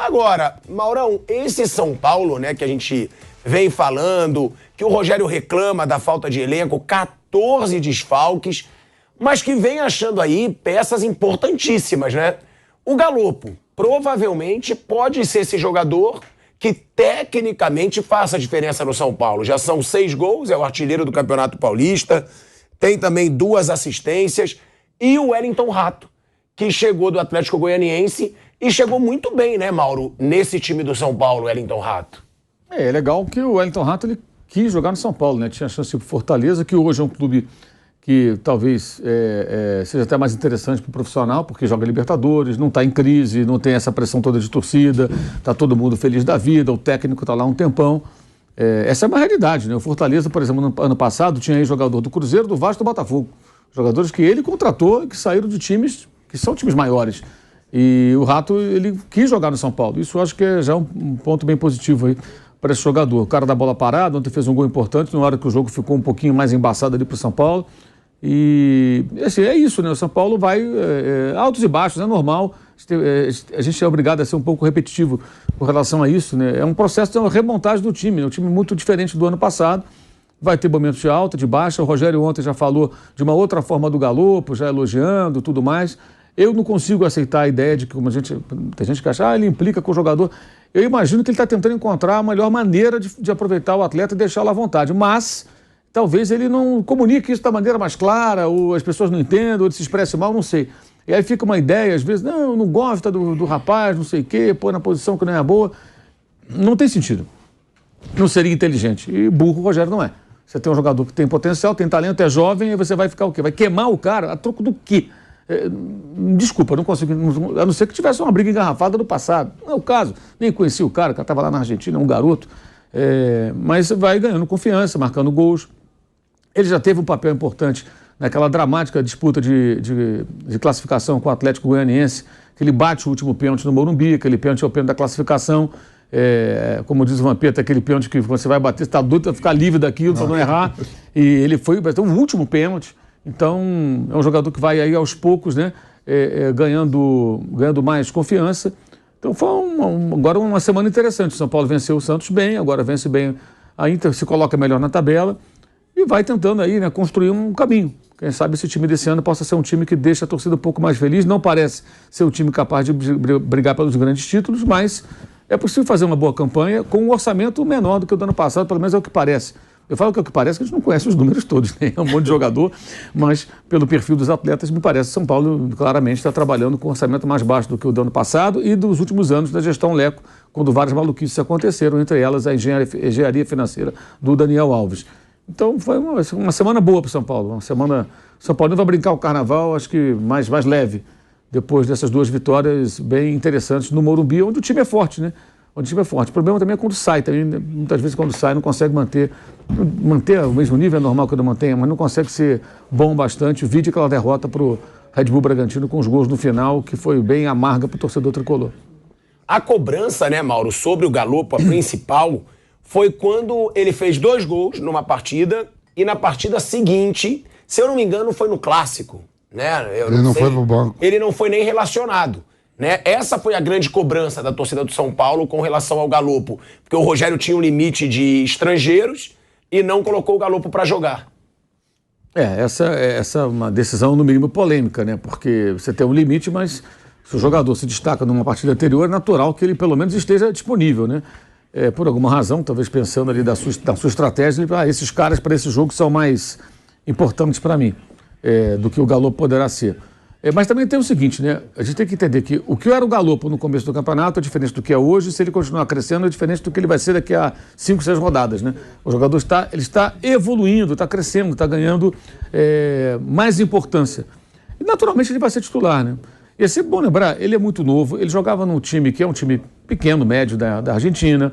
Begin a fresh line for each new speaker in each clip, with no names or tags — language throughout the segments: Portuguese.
Agora, Maurão, esse São Paulo, né, que a gente vem falando, que o Rogério reclama da falta de elenco, 14 desfalques, mas que vem achando aí peças importantíssimas, né? O Galopo provavelmente pode ser esse jogador que tecnicamente faça a diferença no São Paulo. Já são 6 gols, é o artilheiro do Campeonato Paulista, tem também 2 assistências, e o Wellington Rato, que chegou do Atlético Goianiense e chegou muito bem, né, Mauro, nesse time do São Paulo, Wellington Rato.
É legal que o Wellington Rato ele quis jogar no São Paulo, né? Tinha chance de ir pro Fortaleza, que hoje é um clube que talvez seja até mais interessante para o profissional, porque joga Libertadores, não está em crise, não tem essa pressão toda de torcida, está todo mundo feliz da vida, o técnico está lá um tempão. Essa é uma realidade, né? O Fortaleza, por exemplo, no ano passado, tinha aí jogador do Cruzeiro, do Vasco e do Botafogo. Jogadores que ele contratou e que saíram de times que são times maiores. E o Rato, ele quis jogar no São Paulo. Isso eu acho que é já um ponto bem positivo aí para esse jogador. O cara da bola parada, ontem fez um gol importante, na hora que o jogo ficou um pouquinho mais embaçado ali para o São Paulo. E assim, é isso, né? O São Paulo vai altos e baixos, é normal. A gente é obrigado a ser um pouco repetitivo com relação a isso, né? É um processo de uma remontagem do time, né? Um time muito diferente do ano passado. Vai ter momentos de alta, de baixa. O Rogério ontem já falou de uma outra forma do Galopo, já elogiando tudo mais. Eu não consigo aceitar a ideia de que tem gente que acha, ele implica com o jogador. Eu imagino que ele está tentando encontrar a melhor maneira de aproveitar o atleta e deixá-lo à vontade. Mas talvez ele não comunique isso da maneira mais clara, ou as pessoas não entendam, ou ele se expresse mal, não sei. E aí fica uma ideia, às vezes, não gosta do rapaz, não sei o quê, põe na posição que não é boa. Não tem sentido. Não seria inteligente. E burro o Rogério não é. Você tem um jogador que tem potencial, tem talento, é jovem, e você vai ficar o quê? Vai queimar o cara a troco do quê? Desculpa, não consigo, a não ser que tivesse uma briga engarrafada no passado. Não é o caso. Nem conheci o cara estava lá na Argentina, um garoto. Mas vai ganhando confiança, marcando gols. Ele já teve um papel importante naquela dramática disputa de classificação com o Atlético Goianiense, que ele bate o último pênalti no Morumbi, aquele pênalti é o pênalti da classificação. Como diz o Vampeta, aquele pênalti que você vai bater, você está doido para ficar livre daquilo, para não errar. E ele foi o último pênalti. Então, é um jogador que vai aí aos poucos, né, ganhando mais confiança. Então, foi agora uma semana interessante. O São Paulo venceu o Santos bem, agora vence bem a Inter, se coloca melhor na tabela e vai tentando aí, né, construir um caminho. Quem sabe esse time desse ano possa ser um time que deixa a torcida um pouco mais feliz. Não parece ser um time capaz de brigar pelos grandes títulos, mas é possível fazer uma boa campanha com um orçamento menor do que o do ano passado, pelo menos é o que parece. Eu falo que é o que parece que a gente não conhece os números todos, né? É um monte de jogador, mas pelo perfil dos atletas, me parece que São Paulo claramente está trabalhando com um orçamento mais baixo do que o do ano passado e dos últimos anos da gestão Leco, quando várias maluquices aconteceram, entre elas a engenharia financeira do Daniel Alves. Então foi uma semana boa para o São Paulo, uma semana... São Paulo vai brincar o carnaval, acho que mais leve, depois dessas 2 vitórias bem interessantes no Morumbi, onde o time é forte, né? O problema também é quando sai, muitas vezes quando sai não consegue manter o mesmo nível, é normal que não mantenha, mas não consegue ser bom bastante. Vide aquela derrota para o Red Bull Bragantino com os gols no final, que foi bem amarga para o torcedor tricolor.
A cobrança, né, Mauro, sobre o Galopo, a principal, foi quando ele fez 2 gols numa partida e na partida seguinte, se eu não me engano, foi no Clássico, né?
Ele não foi pro banco.
Ele não foi nem relacionado. Né? Essa foi a grande cobrança da torcida do São Paulo com relação ao Galopo, porque o Rogério tinha um limite de estrangeiros e não colocou o Galopo para jogar.
Essa é uma decisão no mínimo polêmica, né? Porque você tem um limite, mas se o jogador se destaca numa partida anterior, é natural que ele pelo menos esteja disponível, né? Por alguma razão, talvez pensando ali da sua estratégia, esses caras para esse jogo são mais importantes para mim do que o Galopo poderá ser. Mas também tem o seguinte, né? A gente tem que entender que o que era o Galopo no começo do campeonato é diferente do que é hoje. Se ele continuar crescendo, é diferente do que ele vai ser daqui a 5, 6 rodadas, né? O jogador está evoluindo, está crescendo, está ganhando mais importância. E naturalmente ele vai ser titular, né? E é sempre bom lembrar, ele é muito novo, ele jogava num time que é um time pequeno, médio da Argentina,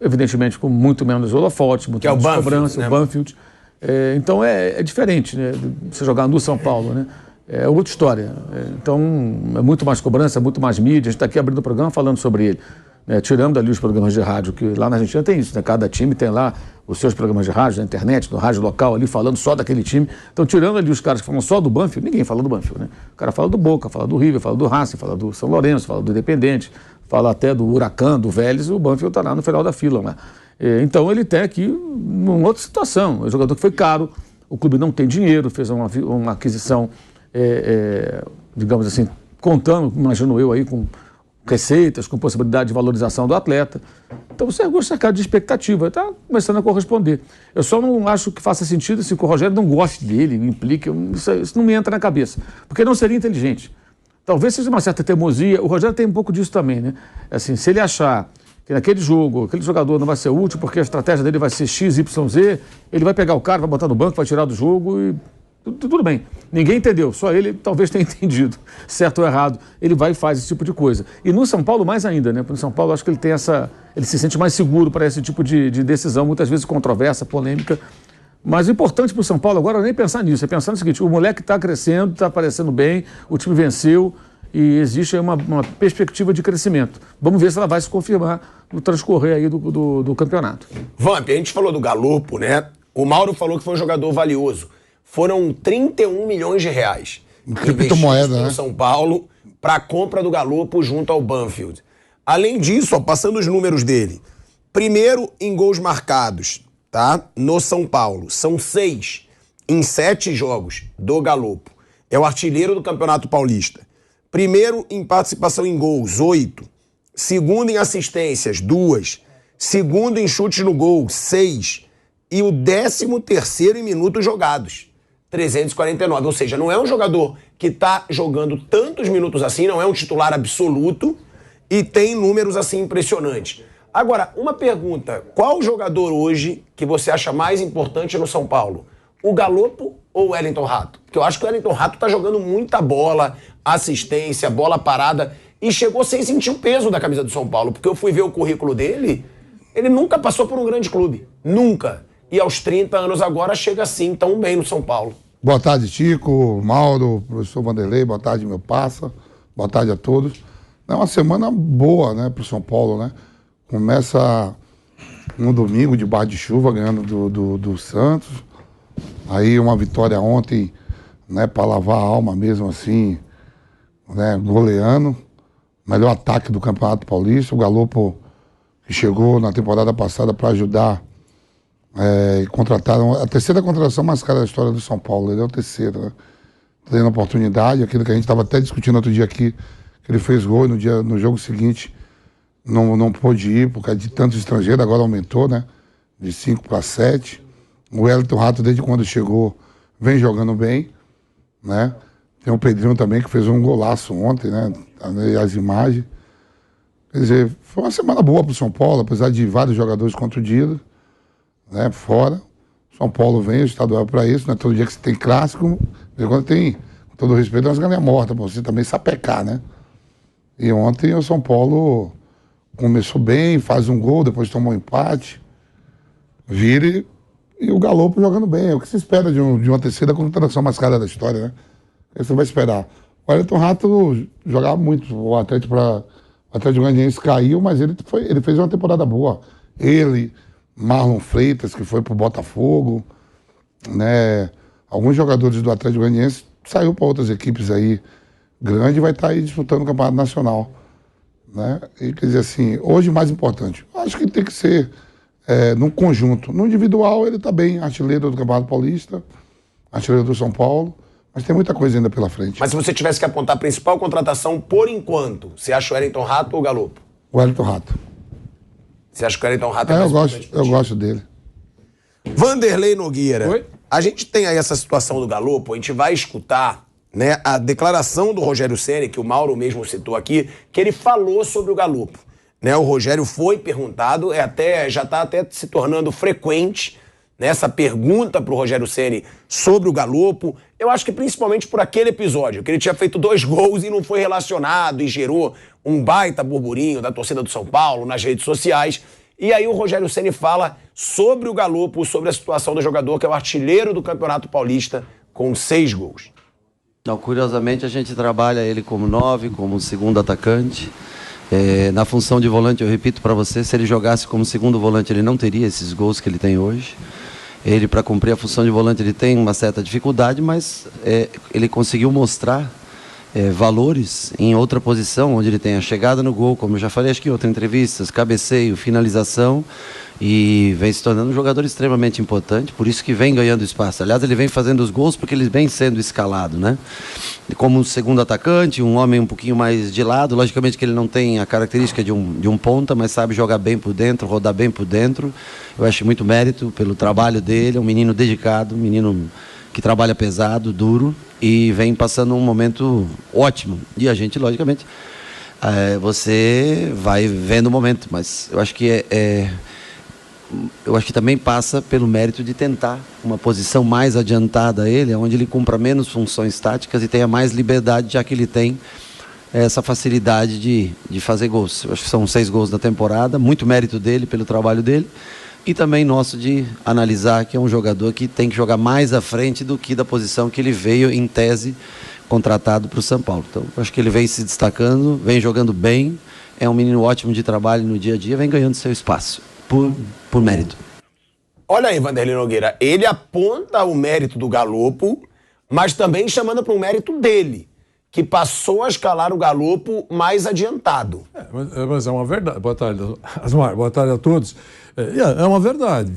evidentemente com muito menos holofotes, muito menos cobrança, o Banfield. Então é diferente, né? Você jogar no São Paulo, né? É outra história. Então, é muito mais cobrança, muito mais mídia. A gente está aqui abrindo o programa falando sobre ele. Tirando ali os programas de rádio, que lá na Argentina tem isso, né? Cada time tem lá os seus programas de rádio, na internet, no rádio local ali, falando só daquele time. Então, tirando ali os caras que falam só do Banfield, ninguém fala do Banfield, né? O cara fala do Boca, fala do River, fala do Racing, fala do São Lourenço, fala do Independente, fala até do Huracan, do Vélez, o Banfield está lá no final da fila, né? Então ele tem aqui uma outra situação. É um jogador que foi caro, o clube não tem dinheiro, fez uma aquisição, digamos assim, contando, imagino eu, aí com receitas, com possibilidade de valorização do atleta. Então você é cercado de expectativa, está começando a corresponder. Eu só não acho que faça sentido se o Rogério não goste dele, implique, isso não me entra na cabeça, porque não seria inteligente. Talvez seja uma certa teimosia, o Rogério tem um pouco disso também, né? Assim, se ele achar que naquele jogo, aquele jogador não vai ser útil porque a estratégia dele vai ser X, Y, Z, ele vai pegar o cara, vai botar no banco, vai tirar do jogo e tudo bem. Ninguém entendeu, só ele talvez tenha entendido, certo ou errado. Ele vai e faz esse tipo de coisa. E no São Paulo mais ainda, né? Porque no São Paulo acho que ele tem ele se sente mais seguro para esse tipo de decisão, muitas vezes controversa, polêmica. Mas o importante para o São Paulo agora não é nem pensar nisso, é pensar no seguinte: o moleque está crescendo, está aparecendo bem, o time venceu e existe aí uma perspectiva de crescimento. Vamos ver se ela vai se confirmar no transcorrer aí do campeonato.
Vamp, a gente falou do Galopo, né? O Mauro falou que foi um jogador valioso. Foram 31 milhões de reais
investidos no
São Paulo para a compra do Galopo junto ao Banfield. Além disso, passando os números dele, primeiro em gols marcados, tá? No São Paulo, são 6 em 7 jogos do Galopo. É o artilheiro do Campeonato Paulista. Primeiro em participação em gols, 8. Segundo em assistências, 2. Segundo em chutes no gol, 6. E o 13º em minutos jogados, 349. Ou seja, não é um jogador que está jogando tantos minutos assim, não é um titular absoluto e tem números assim impressionantes. Agora, uma pergunta: qual jogador hoje que você acha mais importante no São Paulo? O Galopo ou o Wellington Rato? Porque eu acho que o Wellington Rato tá jogando muita bola, assistência, bola parada, e chegou sem sentir o peso da camisa do São Paulo, porque eu fui ver o currículo dele, ele nunca passou por um grande clube, nunca. E aos 30 anos agora chega assim, tão bem no São Paulo.
Boa tarde, Chico, Mauro, professor Vanderlei, boa tarde, meu parça, boa tarde a todos. É uma semana boa, né, pro São Paulo, né? Começa um domingo de bar de chuva, ganhando do Santos. Aí uma vitória ontem, né, para lavar a alma mesmo assim, né, goleando. Melhor ataque do Campeonato Paulista. O Galopo, que chegou na temporada passada para ajudar, contrataram a terceira contratação mais cara da história do São Paulo. Ele é o terceiro, né? Tendo oportunidade, aquilo que a gente estava até discutindo outro dia aqui, que ele fez gol e no jogo seguinte não pôde ir por causa de tantos estrangeiros, agora aumentou, né? De 5 para 7. O Wellington Rato, desde quando chegou, vem jogando bem, né? Tem o Pedrinho também, que fez um golaço ontem, né? As imagens. Quer dizer, foi uma semana boa para o São Paulo, apesar de vários jogadores contundidos, né? Fora. São Paulo vem, o estadual para isso, não é todo dia que você tem clássico, quando tem, com todo respeito, umas galinhas mortas, para você também sapecar, né? E ontem o São Paulo começou bem, faz um gol, depois toma um empate, vira e o Galopo jogando bem. É o que se espera de uma terceira contratação mais cara da história, né? Aí você vai esperar. O Wellington Rato jogava muito, o Atlético Goianiense caiu, mas ele fez uma temporada boa. Ele, Marlon Freitas, que foi pro Botafogo, né? Alguns jogadores do Atlético Goianiense saiu para outras equipes aí grandes e vai estar aí disputando o Campeonato Nacional, né? E quer dizer assim, hoje o mais importante, acho que tem que ser no conjunto. No individual ele está bem, artilheiro do Campeonato Paulista, artilheiro do São Paulo, mas tem muita coisa ainda pela frente.
Mas se você tivesse que apontar a principal contratação por enquanto, você acha o Wellington Rato ou o Galopo?
O Wellington Rato.
Você acha que o Wellington Rato é mais
eu gosto dele.
Vanderlei Nogueira.
Oi?
A gente tem aí essa situação do Galopo, a gente vai escutar, né, a declaração do Rogério Ceni, que o Mauro mesmo citou aqui, que ele falou sobre o Galopo. Né, o Rogério foi perguntado, já está até se tornando frequente, né, essa pergunta para o Rogério Ceni sobre o Galopo. Eu acho que principalmente por aquele episódio, que ele tinha feito 2 gols e não foi relacionado e gerou um baita burburinho da torcida do São Paulo nas redes sociais. E aí o Rogério Ceni fala sobre o Galopo, sobre a situação do jogador, que é o artilheiro do Campeonato Paulista, com 6 gols.
Não, curiosamente a gente trabalha ele como 9, como segundo atacante. Na função de volante, eu repito para você, se ele jogasse como segundo volante, ele não teria esses gols que ele tem hoje. Ele, para cumprir a função de volante, ele tem uma certa dificuldade, mas ele conseguiu mostrar valores em outra posição, onde ele tem a chegada no gol, como eu já falei, acho que em outras entrevistas, cabeceio, finalização, e vem se tornando um jogador extremamente importante, por isso que vem ganhando espaço. Aliás, ele vem fazendo os gols porque ele vem sendo escalado, né? Como um segundo atacante, um homem um pouquinho mais de lado, logicamente que ele não tem a característica de um ponta, mas sabe jogar bem por dentro, rodar bem por dentro. Eu acho muito mérito pelo trabalho dele, é um menino dedicado, um menino que trabalha pesado, duro, e vem passando um momento ótimo. E a gente, logicamente, você vai vendo o momento, mas eu acho que eu acho que também passa pelo mérito de tentar uma posição mais adiantada a ele, onde ele cumpra menos funções táticas e tenha mais liberdade, já que ele tem essa facilidade de fazer gols. Eu acho que são 6 gols na temporada, muito mérito dele pelo trabalho dele, e também nosso de analisar que é um jogador que tem que jogar mais à frente do que da posição que ele veio, em tese, contratado para o São Paulo. Então, acho que ele vem se destacando, vem jogando bem, é um menino ótimo de trabalho no dia a dia, vem ganhando seu espaço. Por mérito.
Olha aí, Vanderlei Nogueira, ele aponta o mérito do Galopo, mas também chamando para o mérito dele, que passou a escalar o Galopo mais adiantado.
Mas é uma verdade. Boa tarde, Asmar. Boa tarde a todos. É uma verdade.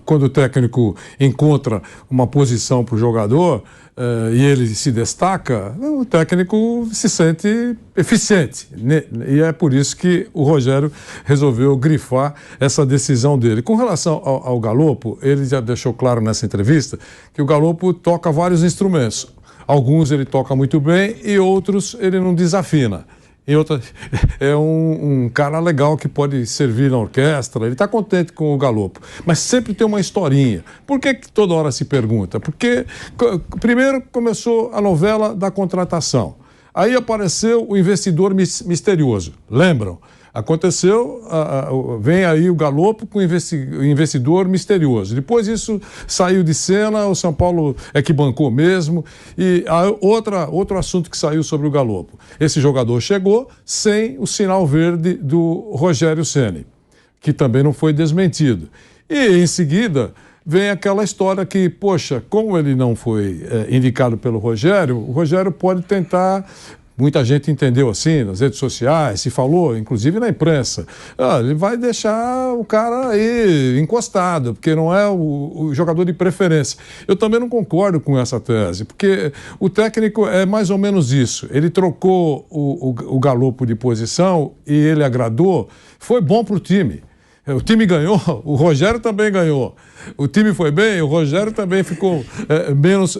Quando o técnico encontra uma posição para o jogador e ele se destaca, o técnico se sente eficiente. E é por isso que o Rogério resolveu grifar essa decisão dele. Com relação ao Galopo, ele já deixou claro nessa entrevista que o Galopo toca vários instrumentos. Alguns ele toca muito bem e outros ele não desafina. É um cara legal que pode servir na orquestra, ele está contente com o Galopo, mas sempre tem uma historinha. Por que toda hora se pergunta? Porque primeiro começou a novela da contratação, aí apareceu o investidor misterioso, lembram? Aconteceu, vem aí o Galopo com o investidor misterioso. Depois isso saiu de cena, o São Paulo é que bancou mesmo. E outro assunto que saiu sobre o Galopo. Esse jogador chegou sem o sinal verde do Rogério Ceni, que também não foi desmentido. E em seguida vem aquela história que, poxa, como ele não foi indicado pelo Rogério, o Rogério pode tentar... Muita gente entendeu assim, nas redes sociais, se falou, inclusive na imprensa. Ele vai deixar o cara aí encostado, porque não é o jogador de preferência. Eu também não concordo com essa tese, porque o técnico é mais ou menos isso. Ele trocou o Galopo de posição e ele agradou, foi bom para o time. O time ganhou, o Rogério também ganhou. O time foi bem, o Rogério também ficou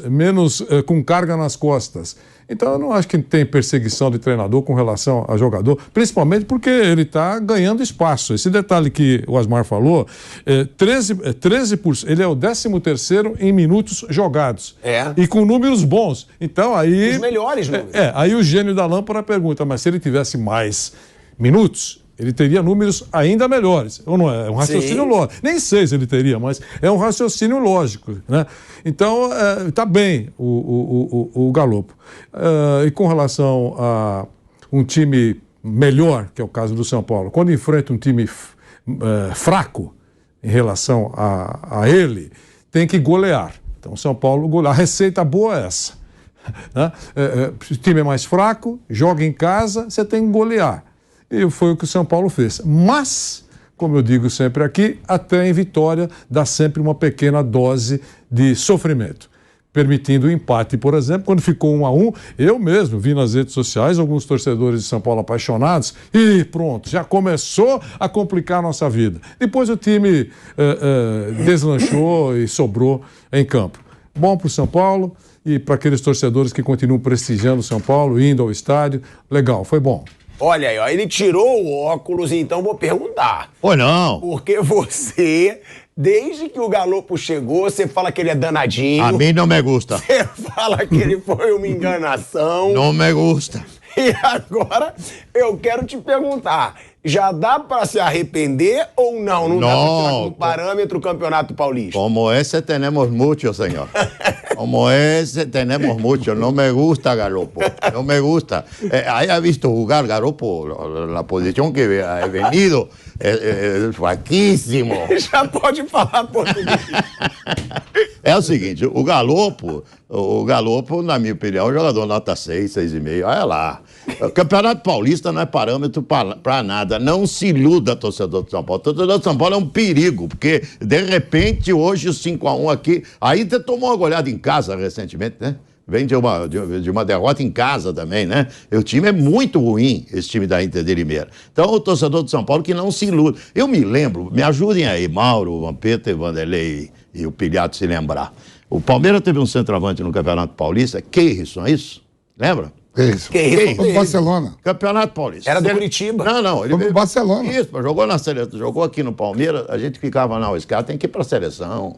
menos com carga nas costas. Então eu não acho que tem perseguição de treinador com relação a jogador, principalmente porque ele está ganhando espaço. Esse detalhe que o Asmar falou, 13%, ele é o 13º em minutos jogados. E com números bons. Então aí...
Os melhores números.
Aí o gênio da lâmpada pergunta, mas se ele tivesse mais minutos... ele teria números ainda melhores. Ou não é? É um raciocínio lógico. Nem 6 ele teria, mas é um raciocínio lógico, né? Então, está bem o Galopo. E com relação a um time melhor, que é o caso do São Paulo, quando enfrenta um time fraco em relação a ele, tem que golear. Então, o São Paulo goleia. A receita boa é essa. Né? O time é mais fraco, joga em casa, você tem que golear. E foi o que o São Paulo fez. Mas, como eu digo sempre aqui, até em vitória dá sempre uma pequena dose de sofrimento. Permitindo o empate, por exemplo, quando ficou 1-1, eu mesmo vi nas redes sociais alguns torcedores de São Paulo apaixonados e pronto, já começou a complicar a nossa vida. Depois o time deslanchou e sobrou em campo. Bom para o São Paulo e para aqueles torcedores que continuam prestigiando o São Paulo, indo ao estádio. Legal, foi bom.
Olha aí, ó, ele tirou o óculos, então vou perguntar.
Ou não.
Porque você, desde que o Galopo chegou, você fala que ele é danadinho.
A mim não me gusta.
Você fala que ele foi uma enganação.
Não me gusta.
E agora eu quero te perguntar, já dá para se arrepender ou não? Não dá para tirar como parâmetro o Campeonato Paulista?
Como esse tenemos mucho, señor. Como ese tenemos mucho. No me gusta Galopo. No me gusta. Haya visto jugar Galopo, la posición que ha venido, fraquísimo.
Já pode falar português.
É o seguinte, o Galopo, na minha opinião, é um jogador nota 6, 6,5. Olha lá. O Campeonato Paulista não é parâmetro para nada. Não se iluda, torcedor do São Paulo. O torcedor do São Paulo é um perigo, porque, de repente, hoje o 5-1 aqui... Aí você tomou uma goleada em casa recentemente, né? Vem de uma derrota em casa também, né? O time é muito ruim, esse time da Inter de Limeira. Então, o torcedor de São Paulo que não se ilude. Eu me lembro, me ajudem aí, Mauro, Vampeta, Vanderlei e o Pilhato se lembrar. O Palmeiras teve um centroavante no Campeonato Paulista, Keirson, é isso? Lembra?
Isso.
Keirson.
Foi pro Barcelona.
Campeonato Paulista.
Era do Curitiba.
Não.
Foi pro Barcelona.
Isso, mas jogou na seleção, jogou aqui no Palmeiras, a gente ficava, não, esse cara tem que ir pra seleção.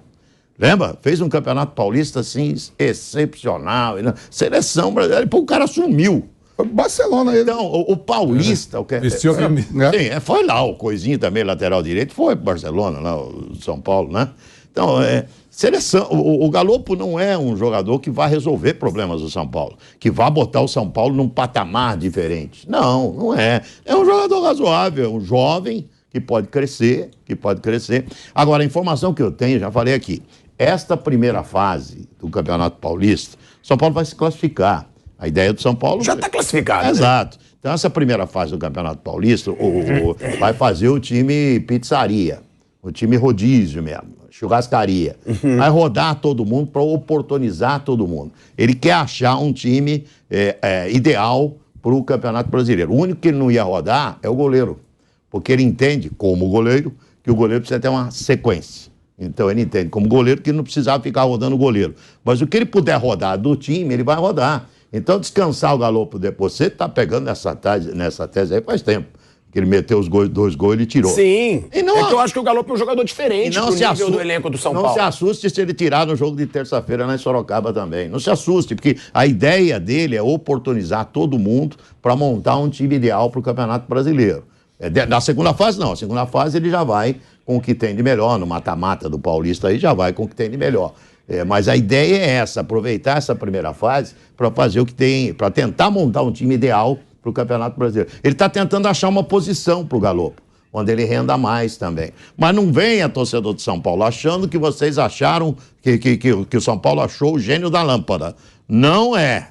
Lembra? Fez um Campeonato Paulista, assim, excepcional. Seleção brasileira, e pô, o cara sumiu.
Foi pro Barcelona ele.
Então, o Paulista...
Vestiu a camisa.
Sim, foi lá, o Coisinho também, lateral direito, foi pro Barcelona, lá, o São Paulo, né? Então, seleção, o Galopo não é um jogador que vai resolver problemas do São Paulo, que vai botar o São Paulo num patamar diferente. Não é. É um jogador razoável, um jovem que pode crescer, Agora, a informação que eu tenho, já falei aqui, esta primeira fase do Campeonato Paulista, São Paulo vai se classificar. A ideia do São Paulo...
Já está classificado.
Exato. Né? Então, essa primeira fase do Campeonato Paulista vai fazer o time pizzaria, o time rodízio mesmo, churrascaria. Vai rodar todo mundo para oportunizar todo mundo. Ele quer achar um time ideal para o Campeonato Brasileiro. O único que ele não ia rodar é o goleiro, porque ele entende, como goleiro, que o goleiro precisa ter uma sequência. Então ele entende como goleiro que não precisava ficar rodando o goleiro. Mas o que ele puder rodar do time, ele vai rodar. Então descansar o Galopo depois. Você está pegando nessa tese aí faz tempo. Que ele meteu os 2 gols, ele tirou.
Sim. Que eu acho que o Galopo é um jogador diferente pro nível do elenco do São Paulo.
Não se assuste se ele tirar no jogo de terça-feira lá em Sorocaba também. Não se assuste, porque a ideia dele é oportunizar todo mundo para montar um time ideal para o Campeonato Brasileiro. Na segunda fase, não. A segunda fase ele já vai com o que tem de melhor. No mata-mata do Paulista aí já vai com o que tem de melhor. Mas a ideia é essa, aproveitar essa primeira fase para fazer o que tem, para tentar montar um time ideal para o Campeonato Brasileiro. Ele está tentando achar uma posição para o Galopo, onde ele renda mais também. Mas não venha, torcedor de São Paulo, achando que vocês acharam que o São Paulo achou o gênio da lâmpada. Não é.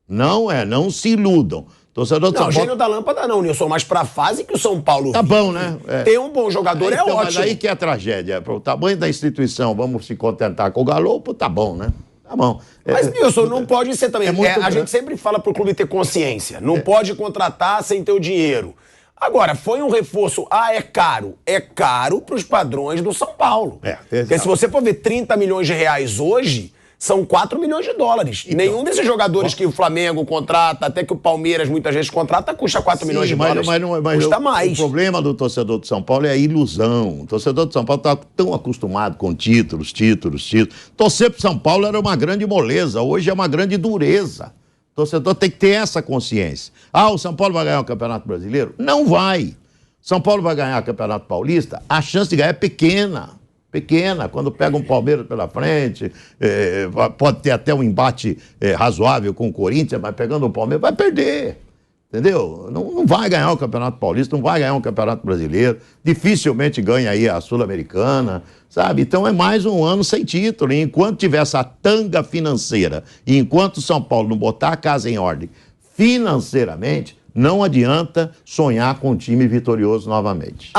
Não se iludam. Torcedor de São Paulo...
gênio da lâmpada não, Nilson, mas para a fase que o São Paulo
tá bom, né?
Ter um bom jogador então, ótimo.
Mas aí que é a tragédia. Para o tamanho da instituição, vamos se contentar com o Galopo, tá bom, né? Tá bom.
Mas, Nilson, não pode ser também. A gente sempre fala pro clube ter consciência. Não pode contratar sem ter o dinheiro. Agora, foi um reforço. É caro. É caro pros padrões do São Paulo. Porque se você for ver 30 milhões de reais hoje, são 4 milhões de dólares. Então, nenhum desses jogadores que o Flamengo contrata, até que o Palmeiras muitas vezes contrata, custa 4 milhões de dólares. Mas custa mais.
O problema do torcedor de São Paulo é a ilusão. O torcedor de São Paulo está tão acostumado com títulos. Torcer para São Paulo era uma grande moleza, hoje é uma grande dureza. O torcedor tem que ter essa consciência. O São Paulo vai ganhar o Campeonato Brasileiro? Não vai. São Paulo vai ganhar o Campeonato Paulista? A chance de ganhar é pequena. Quando pega um Palmeiras pela frente, pode ter até um embate razoável com o Corinthians, mas pegando o Palmeiras, vai perder, entendeu? Não vai ganhar o Campeonato Paulista, não vai ganhar o Campeonato Brasileiro, dificilmente ganha aí a Sul-Americana, sabe? Então é mais um ano sem título, e enquanto tiver essa tanga financeira, e enquanto o São Paulo não botar a casa em ordem financeiramente, não adianta sonhar com um time vitorioso novamente.